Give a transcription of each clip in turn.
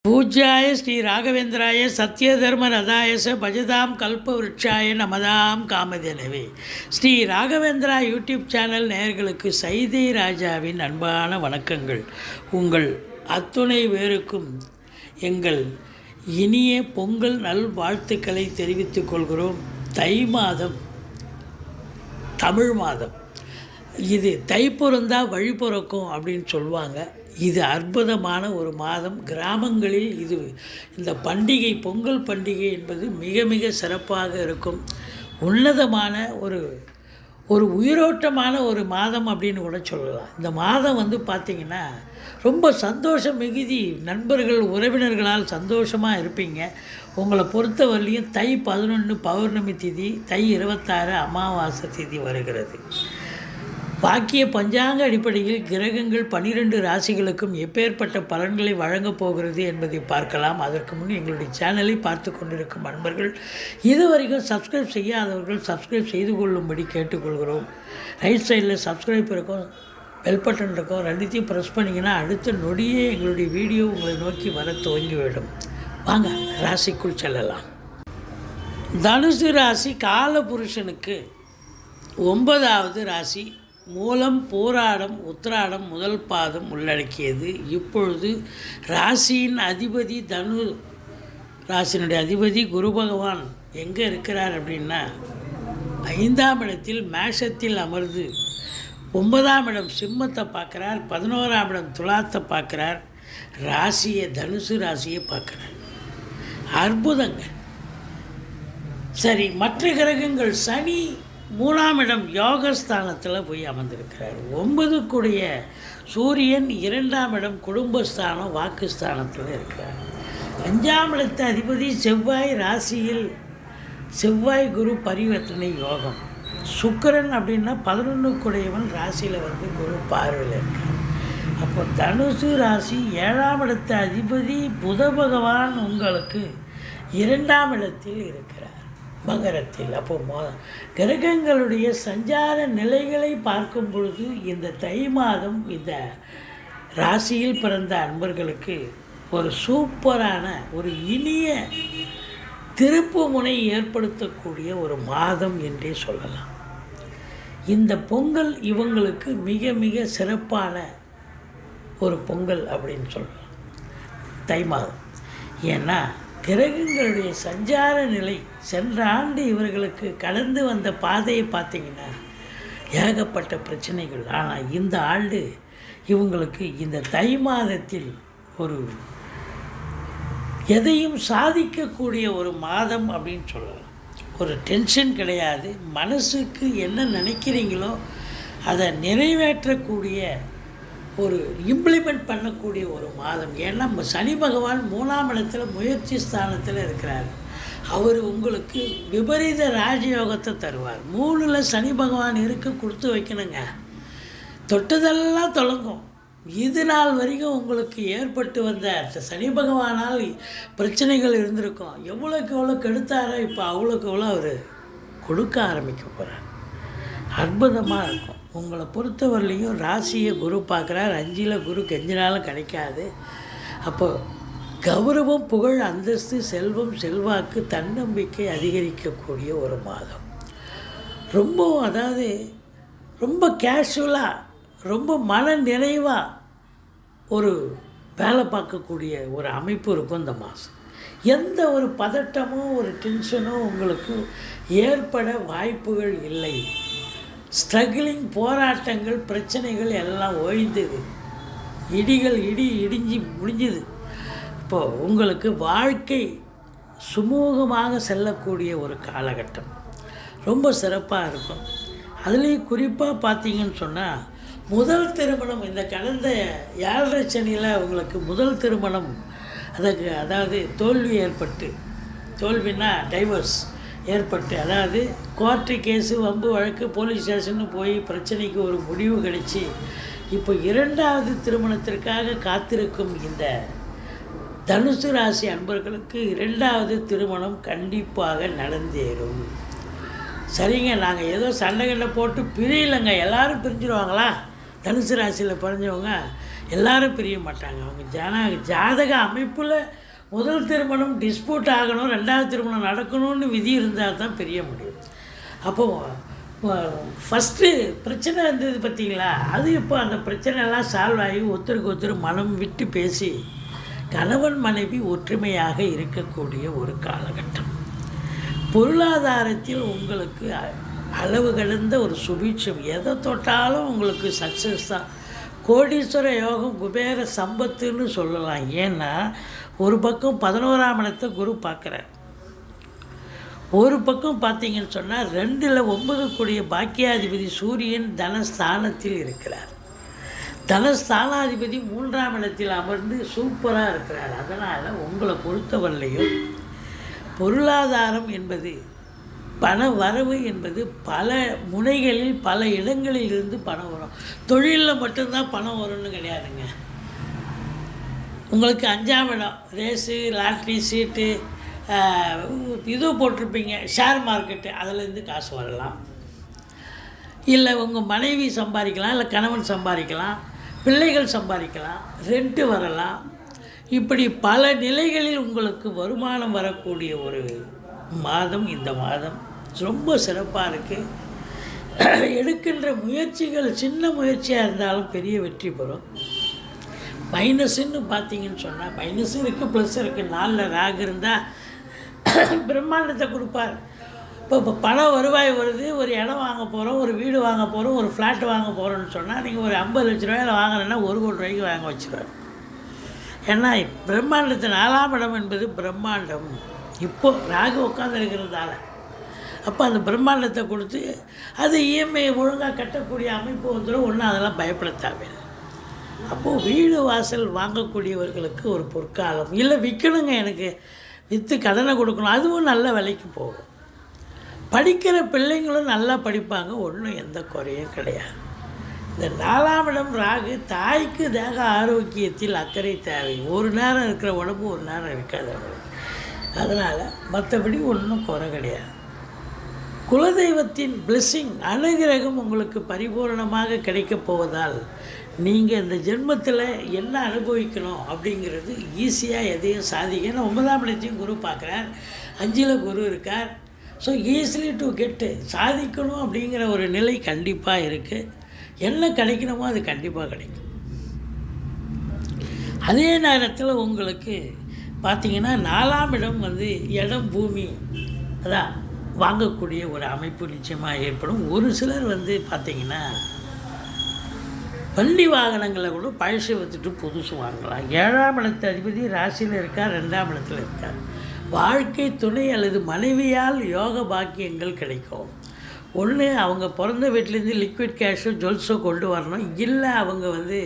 பூஜ்யாய Sri ராகவேந்திராய சத்யதர்ம ரதாயச பஜதாம் கல்பவருட்சாய நமதாம் காமதேனவே. Sri Raghavendra YouTube channel நேயர்களுக்கு சைதை ராஜாவின் அன்பான வணக்கங்கள். உங்கள் அத்துணை பேருக்கும் எங்கள் இனிய பொங்கல் நல்வாழ்த்துக்களை தெரிவித்துக் கொள்கிறோம். தை மாதம், தமிழ் மாதம், இது தை பிறந்தா வழி பிறக்கும் அப்படின்னு சொல்லுவாங்க. இது அற்புதமான ஒரு மாதம். கிராமங்களில் இந்த பண்டிகை, பொங்கல் பண்டிகை என்பது மிக மிக சிறப்பாக இருக்கும். உன்னதமான ஒரு உயிரோட்டமான ஒரு மாதம் அப்படின்னு கூட சொல்லலாம். இந்த மாதம் பார்த்திங்கன்னா ரொம்ப சந்தோஷம் மிகுதி. நண்பர்கள் உறவினர்களால் சந்தோஷமாக இருப்பீங்க. உங்களை பொறுத்தவரையிலையும் தை 11 பௌர்ணமி திதி, தை 26 அமாவாசை திதி வருகிறது. பாக்கிய பஞ்சாங்க அடிப்படையில் கிரகங்கள் 12 ராசிகளுக்கும் எப்பேற்பட்ட பலன்களை வழங்கப் போகிறது என்பதை பார்க்கலாம். அதற்கு முன் எங்களுடைய சேனலை பார்த்து கொண்டிருக்கும் நண்பர்கள், இதுவரைக்கும் சப்ஸ்கிரைப் செய்யாதவர்கள் சப்ஸ்கிரைப் செய்து கொள்ளும்படி கேட்டுக்கொள்கிறோம். ரைட் சைடில் சப்ஸ்கிரைப் இருக்கும், பெல் பட்டன் இருக்கும், ரெண்டுத்தையும் ப்ரெஸ் பண்ணிங்கன்னா அடுத்த நொடியே எங்களுடைய வீடியோ உங்களை நோக்கி வர துவங்கிவிடும். வாங்க ராசிக்குள் செல்லலாம். தனுசு ராசி காலபுருஷனுக்கு 9வது ராசி. மூலம், போராடம், உத்திராடம் முதல் பாதம் உள்ளடக்கியது. இப்பொழுது ராசியின் அதிபதி, ராசியினுடைய அதிபதி குரு பகவான் எங்கே இருக்கிறார் அப்படின்னா 5ஆம் இடத்தில் மேஷத்தில் அமர்ந்து 9ஆம் இடம் சிம்மத்தை பார்க்குறார், 11ஆம் இடம் துலாத்தை பார்க்குறார், ராசியை தனுசு ராசியை பார்க்குறார். அற்புதங்க. சரி, மற்ற கிரகங்கள் சனி 3ஆம் இடம் யோகஸ்தானத்தில் போய் அமர்ந்திருக்கிறார். 9க்குடைய சூரியன் 2ஆம் இடம் குடும்பஸ்தானம் வாக்குஸ்தானத்தில் இருக்கிறார். 5ஆம் இடத்து அதிபதி செவ்வாய், ராசியில் செவ்வாய் குரு பரிவர்த்தனை யோகம். சுக்கிரன் அப்படின்னா 11க்குடையவன் ராசியில் குரு பார்வையில் இருக்கார். அப்போ தனுசு ராசி 7ஆம் இடத்து அதிபதி புத பகவான் உங்களுக்கு 2ஆம் இடத்தில் இருக்கிறார், மகரத்தில். அப்போது கிரகங்களுடைய சஞ்சார நிலைகளை பார்க்கும் பொழுது இந்த தை மாதம் இந்த ராசியில் பிறந்த அன்பர்களுக்கு ஒரு சூப்பரான, ஒரு இனிய திருப்பு முனை ஏற்படுத்தக்கூடிய ஒரு மாதம் என்றே சொல்லலாம். இந்த பொங்கல் இவங்களுக்கு மிக மிக சிறப்பான ஒரு பொங்கல் அப்படின்னு சொல்லலாம், தை மாதம். ஏன்னா கிரகங்களுடைய சஞ்சார நிலை சென்ற ஆண்டு இவர்களுக்கு கடந்து வந்த பாதையை பார்த்திங்கன்னா ஏகப்பட்ட பிரச்சனைகள். ஆனால் இந்த ஆண்டு இவங்களுக்கு இந்த தை மாதத்தில் ஒரு எதையும் சாதிக்கக்கூடிய ஒரு மாதம் அப்படின்னு சொல்லலாம். ஒரு டென்ஷன் கிடையாது. மனசுக்கு என்ன நினைக்கிறீங்களோ அதை நிறைவேற்றக்கூடிய, ஒரு இம்ப்ளிமெண்ட் பண்ணக்கூடிய ஒரு மாதம். ஏன்னா சனி பகவான் 3ஆம் இடத்துல முயற்சி ஸ்தானத்தில் இருக்கிறார். அவர் உங்களுக்கு விபரீத ராஜயோகத்தை தருவார். 3ல் சனி பகவான் கொடுத்து வைக்கணுங்க. தொட்டதெல்லாம் தொடங்கும். இது நாள் வரைக்கும் உங்களுக்கு ஏற்பட்டு வந்த சனி பகவானால் பிரச்சனைகள் இருந்திருக்கும். எவ்வளோக்கு எவ்வளோ கெடுத்தாரோ இப்போ அவ்வளோக்கு எவ்வளோ அவர் கொடுக்க ஆரம்பிக்க போகிறார். அற்புதமாக இருக்கும். உங்களை பொறுத்தவரையிலையும் ராசியை குரு பார்க்குறார். 5ல் குரு கெஞ்சினாலும் கிடைக்காது. அப்போது கௌரவம், புகழ், அந்தஸ்து, செல்வம், செல்வாக்கு, தன்னம்பிக்கை அதிகரிக்கக்கூடிய ஒரு மாதம். ரொம்ப கேஷுவலாக, ரொம்ப மன நிறைவாக ஒரு வேலை பார்க்கக்கூடிய ஒரு அமைப்பு இருக்கும் இந்த மாதம். எந்த ஒரு பதட்டமோ ஒரு டென்ஷனோ உங்களுக்கு ஏற்பட வாய்ப்புகள் இல்லை. ஸ்ட்ரகிளிங், போராட்டங்கள், பிரச்சனைகள் எல்லாம் ஓய்ந்தது. இடிஞ்சு முடிஞ்சுது. இப்போது உங்களுக்கு வாழ்க்கை சுமூகமாக செல்லக்கூடிய ஒரு காலகட்டம் ரொம்ப சிறப்பாக இருக்கும். அதுலேயும் குறிப்பாக பார்த்தீங்கன்னு சொன்னால் முதல் திருமணம், இந்த கடந்த 7.5 சனியில் உங்களுக்கு முதல் திருமணம் அதாவது தோல்வின்னா டைவர்ஸ் ஏற்பட்டு, அதாவது கோர்ட்டு கேஸு, வம்பு வழக்கு, போலீஸ் ஸ்டேஷன்னு போய் பிரச்சனைக்கு ஒரு முடிவு கிடைச்சி இப்போ 2வது திருமணத்திற்காக காத்திருக்கும் இந்த தனுசு ராசி அன்பர்களுக்கு 2வது திருமணம் கண்டிப்பாக நடந்தேறும். சரிங்க, நாங்கள் ஏதோ சண்டை போட்டு பிரியலைங்க, எல்லோரும் பிரிஞ்சிடுவாங்களா? தனுசு ராசியில் பிறந்தவங்க எல்லாரும் பிரிய மாட்டாங்க. அவங்க ஜாதக அமைப்பில் முதல் திருமணம் டிஸ்பியூட் ஆகணும், ரெண்டாவது திருமணம் நடக்கணும்னு விதி இருந்தால் தான் பிரிய முடியும். அப்போது ஃபஸ்ட்டு பிரச்சனை இருந்தது பார்த்தீங்களா, அது இப்போ அந்த பிரச்சனைலாம் சால்வ் ஆகி ஒருத்தருக்கு ஒருத்தர் மனம் விட்டு பேசி கணவன் மனைவி ஒற்றுமையாக இருக்கக்கூடிய ஒரு காலகட்டம். பொருளாதாரத்தில் உங்களுக்கு அளவு கடந்த ஒரு சுபீட்சம், எதை தொட்டாலும் உங்களுக்கு சக்ஸஸ் தான். கோடீஸ்வர யோகம், குபேர சம்பத்துன்னு சொல்லலாம். ஏன்னா ஒரு பக்கம் 11ஆம் இடத்தை குரு பார்க்குறார், ஒரு பக்கம் பார்த்தீங்கன்னு சொன்னால் 2ல் 9 கூடிய பாக்கியாதிபதி சூரியன் தனஸ்தானத்தில் இருக்கிறார். தனஸ்தானாதிபதி 3ஆம் இடத்தில் அமர்ந்து சூப்பராக இருக்கிறார். அதனால் உங்களை பொறுத்தவரையிலையும் பொருளாதாரம் என்பது, பண வரவு என்பது பல முனைகளில் பல இடங்களில் இருந்து பணம் வரும். தொழிலில் மட்டும்தான் பணம் வரும்னு கிடையாதுங்க. உங்களுக்கு 5ஆம் இடம், ரேஸு, லாட்ரி சீட்டு, இது போட்டிருப்பீங்க, ஷேர் மார்க்கெட்டு, அதிலேருந்து காசு வரலாம். இல்லை உங்கள் மனைவி சம்பாதிக்கலாம், இல்லை கணவன் சம்பாதிக்கலாம், பிள்ளைகள் சம்பாதிக்கலாம், ரெண்ட்டு வரலாம். இப்படி பல நிலைகளில் உங்களுக்கு வருமானம் வரக்கூடிய ஒரு மாதம் இந்த மாதம் ரொம்ப சிறப்பாக இருக்குது. எடுக்கின்ற முயற்சிகள் சின்ன முயற்சியாக இருந்தாலும் பெரிய வெற்றி பெறும். மைனஸுன்னு பார்த்தீங்கன்னு சொன்னால் மைனஸும் இருக்குது, ப்ளஸ் இருக்குது. 4ல் ராகு இருந்தால் பிரம்மாண்டத்தை கொடுப்பார். இப்போ பணம் வருவாய் வருது, ஒரு இடம் வாங்க போகிறோம், ஒரு வீடு வாங்க போகிறோம், ஒரு ஃப்ளாட் வாங்க போகிறோன்னு சொன்னால் நீங்கள் ஒரு 50 லட்ச ரூபாயில் வாங்குறேன்னா 1 கோடி ரூபாய்க்கு வாங்க வச்சுருவார். ஏன்னா பிரம்மாண்டத்து 4ஆம் இடம் என்பது பிரம்மாண்டம். இப்போது ராகு உட்காந்துருக்கிறதால அப்போ அந்த பிரம்மாண்டத்தை கொடுத்து அது இஎம்ஐ ஒழுங்காக கட்டக்கூடிய அமைப்பு வந்துடும். ஒன்றும் அதெல்லாம் பயப்பட தேவையில்லை. அப்போது வீடு வாசல் வாங்கக்கூடியவர்களுக்கு ஒரு பொற்காலம். இல்லை விற்கணுங்க, எனக்கு விற்று கடனை கொடுக்கணும், அதுவும் நல்ல விலைக்கு போகும். படிக்கிற பிள்ளைங்களும் நல்லா படிப்பாங்க, ஒன்றும் எந்த குறையும் கிடையாது. இந்த 4ஆம் இடம் ராகு தாய்க்கு தேக ஆரோக்கியத்தில் அக்கறை தேவை. ஒரு நேரம் இருக்கிற உடம்பு ஒரு நேரம் இருக்காது அவங்களுக்கு. அதனால் மற்றபடி ஒன்றும் குறை கிடையாது. குலதெய்வத்தின் பிளெஸ்ஸிங், அனுகிரகம் உங்களுக்கு பரிபூர்ணமாக கிடைக்கப் போவதால் நீங்கள் இந்த ஜென்மத்தில் என்ன அனுபவிக்கணும் அப்படிங்கிறது ஈஸியாக எதையும் சாதிக்க. ஏன்னா 9ஆம் இடத்தையும் குரு பார்க்குறார், 5ல் குரு இருக்கார். ஸோ ஈஸிலி டு கெட்டு சாதிக்கணும் அப்படிங்கிற ஒரு நிலை கண்டிப்பாக இருக்குது. என்ன கிடைக்கணுமோ அது கண்டிப்பாக கிடைக்கும். அதே நேரத்தில் உங்களுக்கு பார்த்திங்கன்னா 4ஆம் இடம் வந்து இடம் பூமி அதான் வாங்கக்கூடிய ஒரு அமைப்பு நிச்சயமாக ஏற்படும். ஒரு சிலர் வந்து பார்த்திங்கன்னா வண்டி வாகனங்களை கூட பழசு விற்றுட்டு புதுசு வாங்கலாம். 7ஆம் இடத்து அதிபதி ராசியில் இருக்கார், 2ஆம் இடத்துல இருக்கார். வாழ்க்கை துணை அல்லது மனைவியால் யோக பாக்கியங்கள் கிடைக்கும். ஒன்று அவங்க பிறந்த வீட்டிலேருந்து லிக்விட் கேஷோ ஜுவல்ஸோ கொண்டு வரணும். இல்லை அவங்க வந்து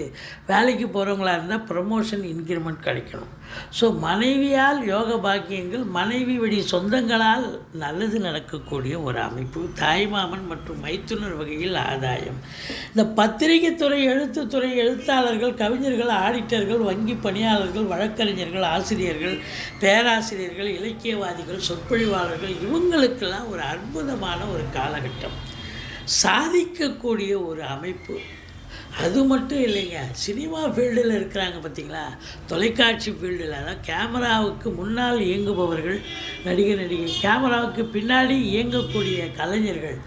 வேலைக்கு போகிறவங்களா இருந்தால் ப்ரமோஷன் இன்க்ரிமெண்ட் கிடைக்கணும். ஸோ மனைவியால் யோக பாக்கியங்கள், மனைவி வழி சொந்தங்களால் நல்லது நடக்கக்கூடிய ஒரு அமைப்பு. தாய்மாமன் மற்றும் மைத்துனர் வகையில் ஆதாயம். இந்த பத்திரிகை துறை, எழுத்துத்துறை, எழுத்தாளர்கள், கவிஞர்கள், ஆடிட்டர்கள், வங்கி பணியாளர்கள், வழக்கறிஞர்கள், ஆசிரியர்கள், பேராசிரியர்கள், இலக்கியவாதிகள், சொற்பொழிவாளர்கள், இவங்களுக்கெல்லாம் ஒரு அற்புதமான ஒரு காலகட்டம், சாதிக்கக்கூடிய ஒரு அமைப்பு. அது மட்டும் இல்லைங்க, சினிமா ஃபீல்டில் இருக்கிறாங்க பார்த்திங்களா, தொலைக்காட்சி ஃபீல்டில், அதான் கேமராவுக்கு முன்னால் இயங்குபவர்கள், நடிகர் நடிகை, கேமராவுக்கு பின்னாடி இயங்கக்கூடிய கலைஞர்கள்,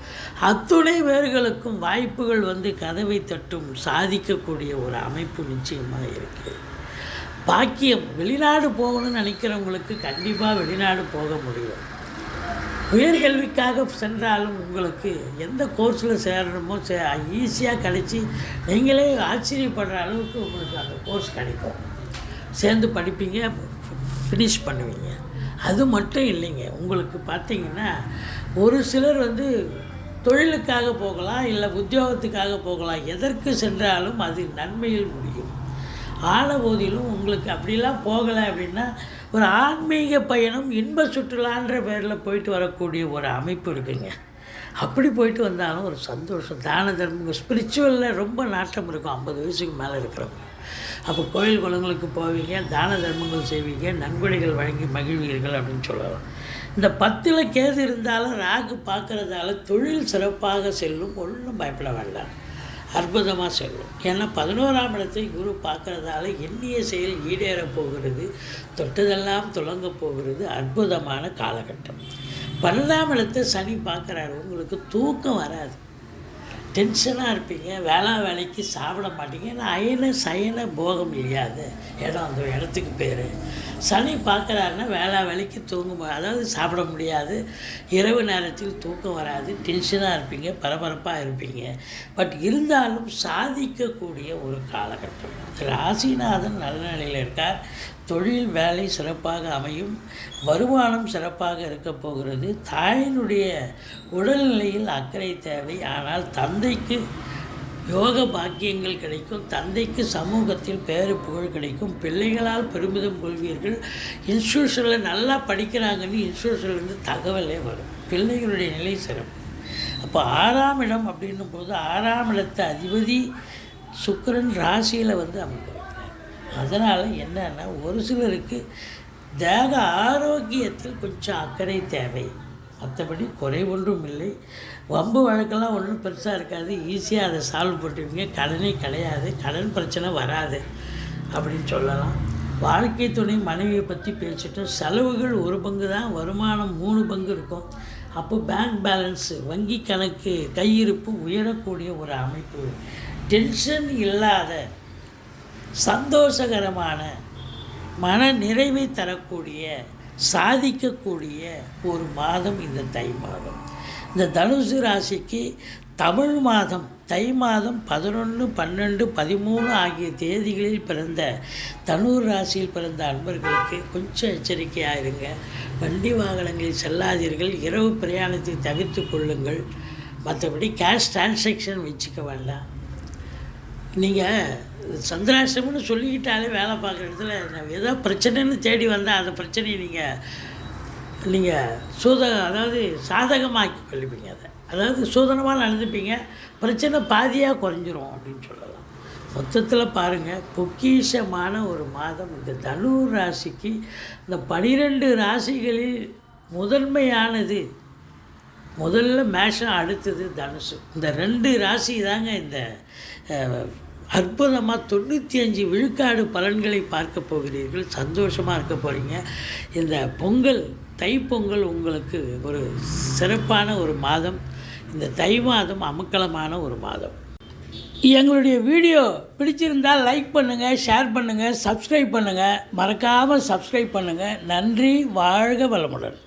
அத்துணை பேர்களுக்கும் வாய்ப்புகள் வந்து கதவை தட்டும், சாதிக்கக்கூடிய ஒரு அமைப்பு நிச்சயமாக இருக்குது. பாக்கியம், வெளிநாடு போகணும்னு நினைக்கிறவங்களுக்கு கண்டிப்பாக வெளிநாடு போக முடியும். உயர்கல்விக்காக சென்றாலும் உங்களுக்கு எந்த கோர்ஸில் சேரணுமோ ஈஸியாக கிடச்சி நீங்களே ஆச்சரியப்படுற அளவுக்கு உங்களுக்கு அந்த கோர்ஸ் கிடைக்கும். சேர்ந்து படிப்பீங்க, ஃபினிஷ் பண்ணுவீங்க. அது மட்டும் இல்லைங்க, உங்களுக்கு பார்த்திங்கன்னா ஒரு சிலர் வந்து தொழிலுக்காக போகலாம், இல்லை உத்தியோகத்துக்காக போகலாம். எதற்கு சென்றாலும் அது நன்மையில் முடியும். ஆன போதிலும் உங்களுக்கு அப்படிலாம் போகலை அப்படின்னா ஒரு ஆன்மீக பயணம், இன்ப சுற்றுலான்ற பேரில் போயிட்டு வரக்கூடிய ஒரு அமைப்பு இருக்குங்க. அப்படி போயிட்டு வந்தாலும் ஒரு சந்தோஷம். தான தர்மம், ஸ்பிரிச்சுவலில் ரொம்ப நாட்டம் இருக்கும் 50 வயசுக்கு மேலே இருக்கிறவங்க. அப்போ கோயில் குளங்களுக்கு போவீங்க, தான தர்மங்கள் செய்வீங்க, நன்கொடைகள் வழங்கி மகிழ்வீர்கள் அப்படின்னு சொல்லலாம். இந்த 10ல் கேது இருந்தாலும் ராகு பார்க்குறதால தொழில் சிறப்பாக செல்லும், ஒன்றும் பயப்பட வேண்டாம். அற்புதமாக செல்லும். ஏன்னா 11ஆம் இடத்தை குரு பார்க்குறதால எண்ணிய செயல் ஈடேறப் போகிறது, தொட்டதெல்லாம் துலங்கப் போகிறது. அற்புதமான காலகட்டம். 12ஆம் இடத்தை சனி பார்க்குறாரு. உங்களுக்கு தூக்கம் வராது, டென்ஷனாக இருப்பீங்க, வேலைக்கு சாப்பிட மாட்டீங்க. ஏன்னா அயன சயன போகம் இல்லையாத இடம், அந்த இடத்துக்கு பேர். சனி பார்க்குறாருன்னா வேலைக்கு அதாவது சாப்பிட முடியாது, இரவு நேரத்தில் தூக்கம் வராது, டென்ஷனாக இருப்பீங்க, பரபரப்பாக இருப்பீங்க. பட் இருந்தாலும் சாதிக்கக்கூடிய ஒரு காலகட்டம். ராசிநாதன் நல்ல நிலையில் இருக்கார். தொழில் வேலை சிறப்பாக அமையும், வருமானம் சிறப்பாக இருக்க போகிறது. தாயினுடைய உடல்நிலையில் அக்கறை தேவை. ஆனால் தந்தைக்கு யோக பாக்கியங்கள் கிடைக்கும், தந்தைக்கு சமூகத்தில் பேரு புகழ் கிடைக்கும், பிள்ளைகளால் பெருமிதம் கொள்வீர்கள். இன்ஸ்டியூஷனில் நல்லா படிக்கிறாங்கன்னு இன்ஸ்டியூஷன்லேருந்து தகவலே வரும். பிள்ளைகளுடைய நிலை சிறப்பு. அப்போ 6ஆம் இடம் அப்படின்னும் போது 6ஆம் இடத்து அதிபதி சுக்கிரன் ராசியில் அமைந்திருக்கிறார். அதனால் என்னன்னா, ஒரு சிலருக்கு தேக ஆரோக்கியத்தில் கொஞ்சம் அக்கறை தேவை. மற்றபடி குறை ஒன்றும் இல்லை. வம்பு வழக்கெல்லாம் ஒன்றும் பெருசாக இருக்காது, ஈஸியாக அதை சால்வ் பண்ணிடுவீங்க. கடனே கிடையாது, கடன் பிரச்சனை வராது அப்படின்னு சொல்லலாம். வாழ்க்கை துணை மனைவியை பற்றி பேசிட்டோம். செலவுகள் 1 பங்கு தான், வருமானம் 3 பங்கு இருக்கும். அப்போ பேங்க் பேலன்ஸு, வங்கி கணக்கு, கையிருப்பு உயரக்கூடிய ஒரு அமைப்பு. டென்ஷன் இல்லாத சந்தோஷகரமான மன நிறைவை தரக்கூடிய சாதிக்கக்கூடிய ஒரு மாதம் இந்த தை மாதம். இந்த தனுசு ராசிக்கு தமிழ் மாதம் தை மாதம் 11, 12, 13 ஆகிய தேதிகளில் பிறந்த தனுர் ராசியில் பிறந்த அன்பர்களுக்கு கொஞ்சம் எச்சரிக்கையாக இருங்க. வண்டி வாகனங்களில் செல்லாதீர்கள், இரவு பிரயாணத்தை தவிர்த்து கொள்ளுங்கள். மற்றபடி கேஷ் டிரான்சாக்ஷன் வச்சுக்க வேண்டாம். நீங்கள் சந்திராஷ்டமம்னு சொல்லிக்கிட்டாலே வேலை பார்க்குற இடத்துல ஏதோ பிரச்சனைன்னு தேடி வந்தால் அந்த பிரச்சனையை நீங்கள் அதாவது சாதகமாக்கி கொள்ளுவீங்க. அதாவது சூதனமாக நடந்துப்பீங்க, பிரச்சனை பாதியாக குறைஞ்சிரும் அப்படின்னு சொல்லலாம். மொத்தத்தில் பாருங்கள், பொக்கிஷமான ஒரு மாதம் இந்த தனுர் ராசிக்கு. இந்த 12 ராசிகளில் முதன்மையானது முதல்ல மேஷம், அடுத்தது தனுசு. இந்த 2 ராசி தாங்க இந்த அற்புதமாக 95 விழுக்காடு பலன்களை பார்க்க போகிறீர்கள். சந்தோஷமாக இருக்க போகிறீங்க. இந்த பொங்கல், தைப்பொங்கல் உங்களுக்கு ஒரு சிறப்பான ஒரு மாதம். இந்த தை மாதம் அமக்கலமான ஒரு மாதம். எங்களுடைய வீடியோ பிடிச்சிருந்தால் லைக் பண்ணுங்கள், ஷேர் பண்ணுங்கள், சப்ஸ்கிரைப் பண்ணுங்கள். மறக்காமல் சப்ஸ்கிரைப் பண்ணுங்கள். நன்றி. வாழ்க வளமுடன்.